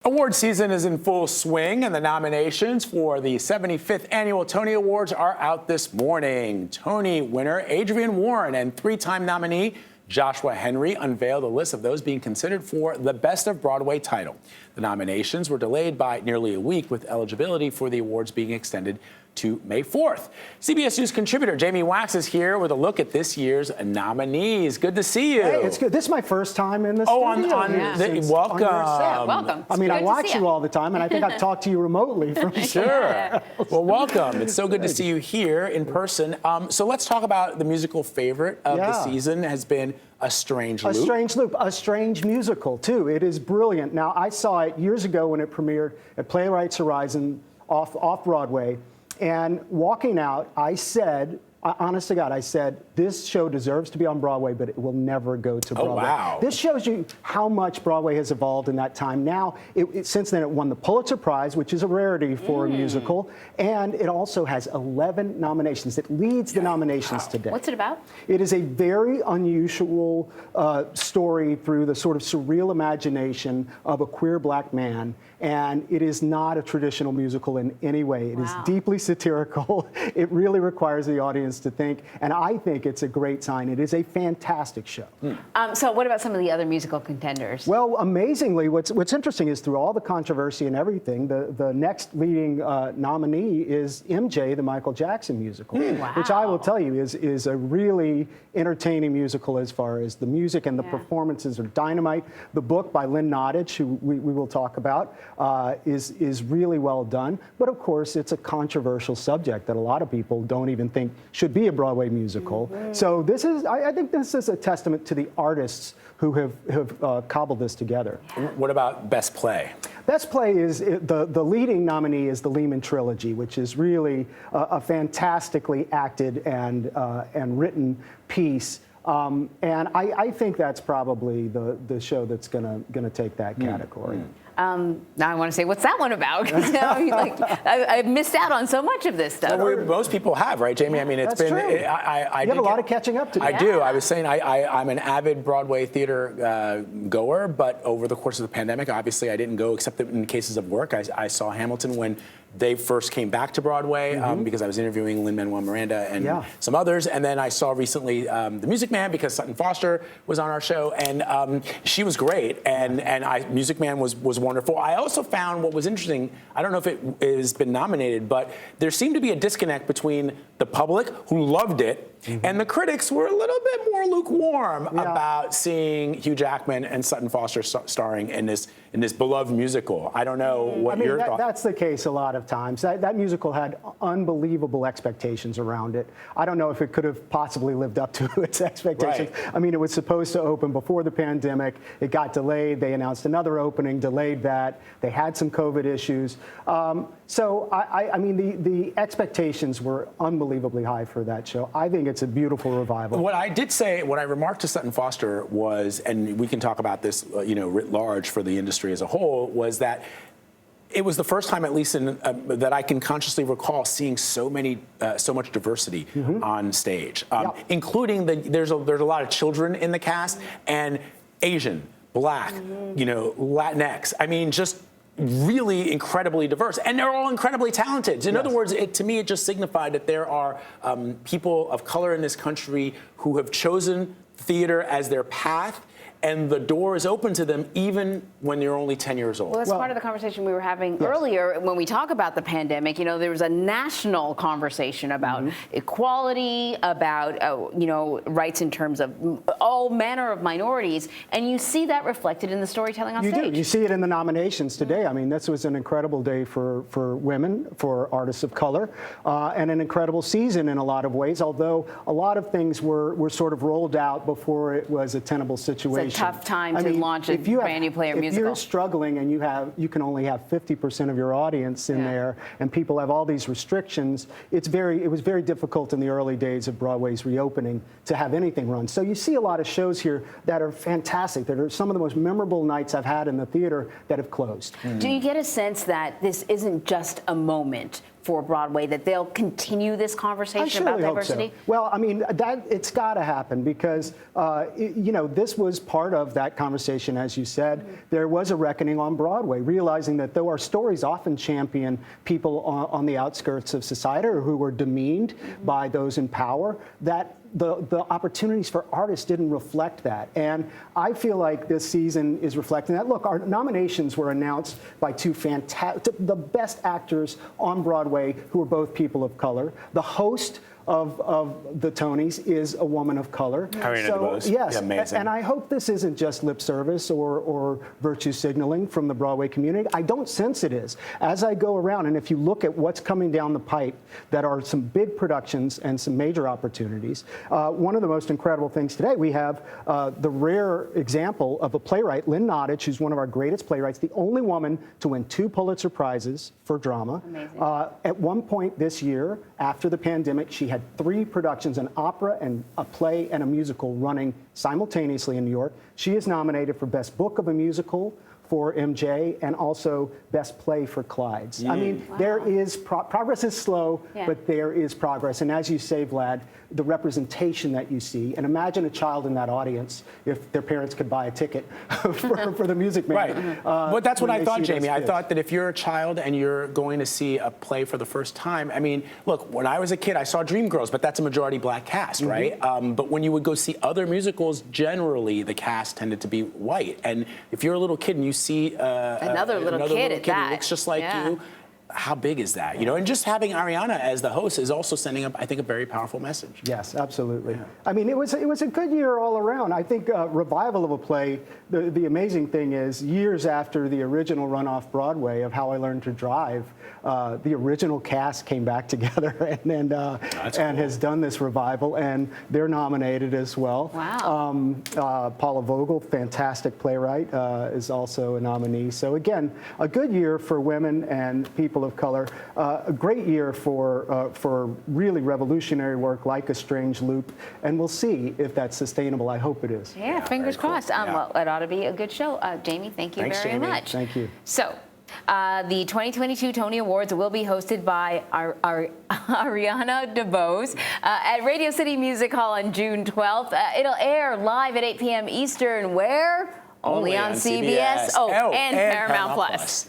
Award season is in full swing, and the nominations for the 75th Annual Tony Awards are out this morning. Tony winner Adrienne Warren and three-time nominee Joshua Henry unveiled a list of those being considered for the Best of Broadway title. The nominations were delayed by nearly a week, with eligibility for the awards being extended to May 4th. CBS News contributor Jamie Wax is here with a look at this year's nominees. Good to see you. Hey, it's good. This is my first time in the studio. Welcome. Welcome. I mean, I watch you all the time, and I think I've talked to you remotely from Sure. Well, welcome. It's so good to see you here in person. So let's talk about the musical favorite of the season has been A Strange Loop. A Strange Loop, a strange musical, too. It is brilliant. Now, I saw it years ago when it premiered at Playwrights Horizon off Broadway. And walking out, I said, honest to God, I said, this show deserves to be on Broadway, but it will never go to Broadway. Oh, wow. This shows you how much Broadway has evolved in that time. Now, since then, it won the Pulitzer Prize, which is a rarity for a musical, and it also has 11 nominations. It leads the nominations today. What's it about? It is a very unusual story through the sort of surreal imagination of a queer black man, and it is not a traditional musical in any way. It is deeply satirical. It really requires the audience to think, and I think it's a great sign. It is a fantastic show. So what about some of the other musical contenders? Well, amazingly, what's interesting is through all the controversy and everything, the next leading nominee is MJ, the Michael Jackson musical, which I will tell you is a really entertaining musical as far as the music and the performances are dynamite. The book by Lynn Noddich, who we will talk about, is really well done. But of course, it's a controversial subject that a lot of people don't even think should be a Broadway musical. So this is, I think this is a testament to the artists who have cobbled this together. What about Best Play? Best Play is, the leading nominee is the Lehman Trilogy, which is really a fantastically acted and written piece. And I think that's probably the show that's gonna take that category. Now I want to say, what's that one about? I've missed out on so much of this stuff. Well, most people have, right, Jamie? I mean, it's That's been. true. I you have a lot of catching up to do. I do. I was saying I'm an avid Broadway theater goer, but over the course of the pandemic, obviously, I didn't go except in cases of work. I saw Hamilton when they first came back to Broadway because I was interviewing Lin-Manuel Miranda and some others, and then I saw recently The Music Man because Sutton Foster was on our show, and she was great, and Music Man was wonderful. I also found what was interesting, I don't know if it has been nominated, but there seemed to be a disconnect between the public, who loved it, and the critics were a little bit more lukewarm about seeing Hugh Jackman and Sutton Foster starring in this beloved musical. I don't know what your thoughts. That's the case a lot of times. That musical had unbelievable expectations around it. I don't know if it could have possibly lived up to its expectations. Right. I mean, it was supposed to open before the pandemic. It got delayed. They announced another opening, delayed that. They had some COVID issues. So, I mean, the expectations were unbelievably high for that show. I think it's a beautiful revival. What I did say, what I remarked to Sutton Foster was, and we can talk about this, writ large for the industry as a whole, was that it was the first time, at least that I can consciously recall, seeing so much diversity on stage, including there's a lot of children in the cast and Asian, Black, Latinx. I mean, just really incredibly diverse, and they're all incredibly talented. In other words, to me, it just signified that there are people of color in this country who have chosen theater as their path, and the door is open to them even when they're only 10 years old. Well, that's part of the conversation we were having earlier when we talk about the pandemic. There was a national conversation about equality, about rights in terms of all manner of minorities, and you see that reflected in the storytelling on stage. You do. You see it in the nominations today. I mean, this was an incredible day for women, for artists of color, and an incredible season in a lot of ways, although a lot of things were sort of rolled out before it was a tenable situation. It's a tough time to launch a brand new player musical. If you're struggling and you can only have 50% of your audience in there, and people have all these restrictions, it was very difficult in the early days of Broadway's reopening to have anything run. So you see a lot of shows here that are fantastic, that are some of the most memorable nights I've had in the theater that have closed. Do you get a sense that this isn't just a moment for Broadway, that they'll continue this conversation I about surely diversity? hope so. Well, I mean, it's got to happen because, you know, this was part of that conversation, as you said. There was a reckoning on Broadway, realizing that though our stories often champion people on the outskirts of society or who were demeaned by those in power, that the opportunities for artists didn't reflect that. And I feel like this season is reflecting that. Look, our nominations were announced by two the best actors on Broadway who are both people of color. The host of the Tonys is a woman of color. DeVos. Yes, Yeah, amazing. and I hope this isn't just lip service or virtue signaling from the Broadway community. I don't sense it is. As I go around, and if you look at what's coming down the pipe, that are some big productions and some major opportunities. One of the most incredible things today, we have the rare example of a playwright, Lynn Noddich, who's one of our greatest playwrights, the only woman to win 2 Pulitzer Prizes for drama. Amazing. At one point this year, after the pandemic, she had 3 productions, an opera and a play and a musical running simultaneously in New York. She is nominated for Best Book of a Musical for MJ and also Best Play for Clyde's. I mean, there is progress is slow, but there is progress. And as you say, Vlad, the representation that you see, and imagine a child in that audience if their parents could buy a ticket for the Music Man. Right. But that's what I thought, Jamie. I thought that if you're a child and you're going to see a play for the first time, I mean, look, when I was a kid, I saw Dreamgirls, but that's a majority black cast, right? But when you would go see other musicals, generally the cast tended to be white. And if you're a little kid and you see Another little kid at that. who looks just like you, how big is that? You know, and just having Ariana as the host is also sending up, I think, a very powerful message. Yes, absolutely. Yeah. I mean, it was a good year all around. I think revival of a play. The amazing thing is, years after the original run off Broadway of How I Learned to Drive, the original cast came back together and has done this revival, and they're nominated as well. Wow. Paula Vogel, fantastic playwright, is also a nominee. So again, a good year for women and people of color. A great year for really revolutionary work like A Strange Loop, and we'll see if that's sustainable. I hope it is. Yeah, fingers crossed. Well, it ought to be a good show. Jamie, thank you very much. Thank you. So, the 2022 Tony Awards will be hosted by Ariana DeVos at Radio City Music Hall on June 12th. It'll air live at 8 p.m. Eastern, where? Only on CBS. And Paramount Plus.